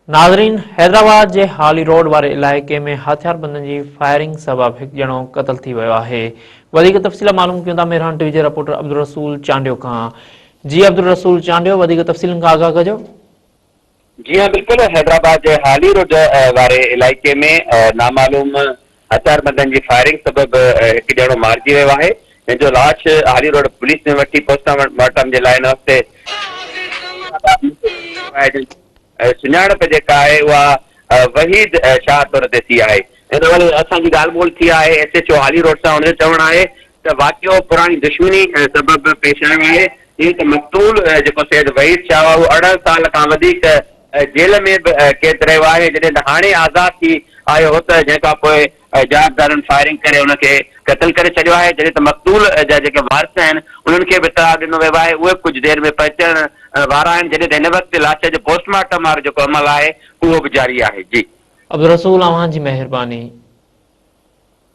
नाज़रीन, हैदराबाद जे हाली रोड वारे इलाइक़े में हथियारबंदनि जी फायरिंग सबब हिकु ॼणो क़तल थी वियो आहे। वधीक तफ़सील मालूम कयूं था मेहरान टीवी जे रिपोर्टर अब्दुल रसूल चांडियो खां। जी अब्दुल रसूल चांडियो, वधीक तफ़सीलनि खां आगाह कजो। जी हाँ, बिल्कुल। हैदराबाद जे हाली रोड वारे इलाइक़े में नामालूम हथियारबंदनि जी फायरिंग सबब हिकु ॼणो मारिजी वियो आहे, जंहिंजो लाश हाली रोड पुलिस ने वठी पोस्टमार्टम जे लाइ हिन वक़्ति सुञाणप जेका आहे उहा वहीद शाह तौर ते थी आहे। हिन महिल असांजी ॻाल्हि ॿोल थी आहे SHO हाली रोड सां। हुनजो चवणु आहे त वाक़ियो पुराणी दुश्मनी सबब पेश आयो आहे। ईअं त मक़तूल जेको सैयद वहीद शाह आहे, उहो 18 साल खां वधीक जेल में बि कैद रहियो आहे। जॾहिं त हाणे आज़ाद थी आयो हो त जंहिंखां पोइ जांचदारनि फायरिंग करे हुनखे क़तल करे छॾियो आहे। जॾहिं त मक़तूल जा जेके वारिस आहिनि उन्हनि खे बि इतलाह ॾिनो वियो आहे, उहे कुझु देरि में पहुचण वारा आहिनि। जॾहिं त हिन वक़्तु लाश जो पोस्टमार्टम वारो जेको अमल आहे उहो बि जारी आहे। जी अब्दुल रसूल, अव्हां जी महिरबानी।